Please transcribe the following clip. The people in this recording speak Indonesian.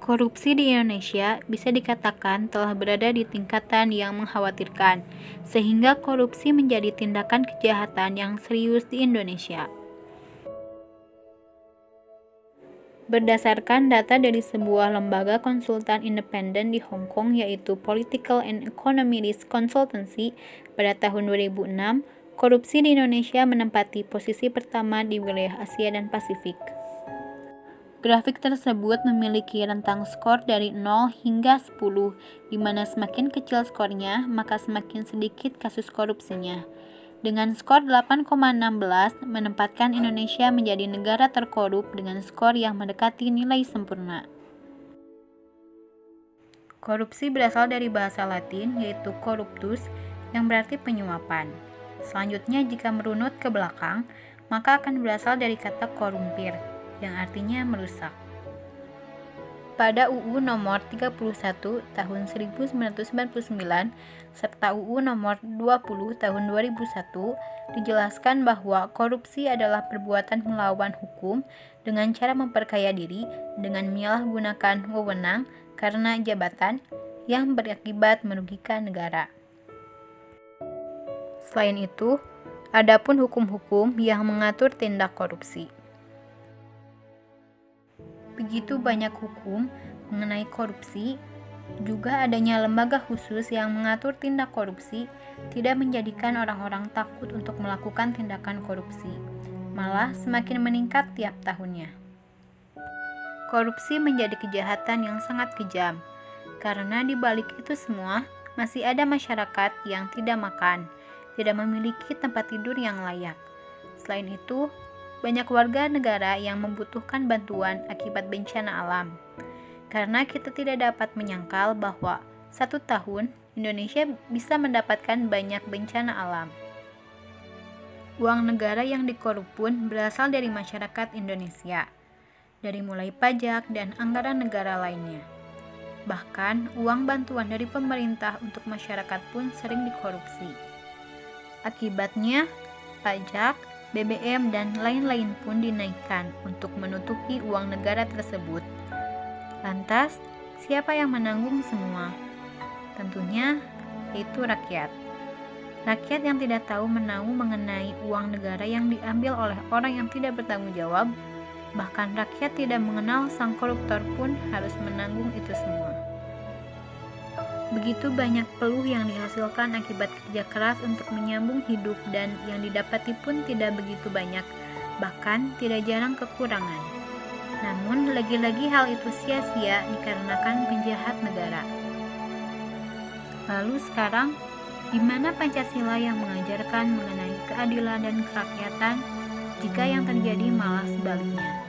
Korupsi di Indonesia bisa dikatakan telah berada di tingkatan yang mengkhawatirkan, sehingga korupsi menjadi tindakan kejahatan yang serius di Indonesia. Berdasarkan data dari sebuah lembaga konsultan independen di Hong Kong yaitu Political and Economist Consultancy pada tahun 2006, korupsi di Indonesia menempati posisi pertama di wilayah Asia dan Pasifik. Grafik tersebut memiliki rentang skor dari 0 hingga 10, di mana semakin kecil skornya, maka semakin sedikit kasus korupsinya. Dengan skor 8,16 menempatkan Indonesia menjadi negara terkorup dengan skor yang mendekati nilai sempurna. Korupsi berasal dari bahasa Latin yaitu corruptus yang berarti penyuapan. Selanjutnya jika merunut ke belakang, maka akan berasal dari kata korumpir yang artinya merusak. Pada UU nomor 31 tahun 1999 serta UU nomor 20 tahun 2001 dijelaskan bahwa korupsi adalah perbuatan melawan hukum dengan cara memperkaya diri dengan menyalahgunakan wewenang karena jabatan yang berakibat merugikan negara. Selain itu, adapun hukum-hukum yang mengatur tindak korupsi. Begitu banyak hukum mengenai korupsi, juga adanya lembaga khusus yang mengatur tindak korupsi tidak menjadikan orang-orang takut untuk melakukan tindakan korupsi, malah semakin meningkat tiap tahunnya. Korupsi menjadi kejahatan yang sangat kejam, karena di balik itu semua masih ada masyarakat yang tidak makan, tidak memiliki tempat tidur yang layak. Selain itu, banyak warga negara yang membutuhkan bantuan akibat bencana alam. Karena kita tidak dapat menyangkal bahwa 1 tahun Indonesia bisa mendapatkan banyak bencana alam. Uang negara yang dikorup pun berasal dari masyarakat Indonesia, dari mulai pajak dan anggaran negara lainnya. Bahkan uang bantuan dari pemerintah untuk masyarakat pun sering dikorupsi. Akibatnya, pajak, BBM, dan lain-lain pun dinaikkan untuk menutupi uang negara tersebut. Lantas, siapa yang menanggung semua? Tentunya, yaitu rakyat. Rakyat yang tidak tahu menahu mengenai uang negara yang diambil oleh orang yang tidak bertanggung jawab, bahkan rakyat tidak mengenal sang koruptor pun harus menanggung itu semua. Begitu banyak peluh yang dihasilkan akibat kerja keras untuk menyambung hidup dan yang didapati pun tidak begitu banyak, bahkan tidak jarang kekurangan. Namun lagi-lagi hal itu sia-sia dikarenakan penjahat negara. Lalu sekarang, di mana Pancasila yang mengajarkan mengenai keadilan dan kerakyatan jika yang terjadi malah sebaliknya?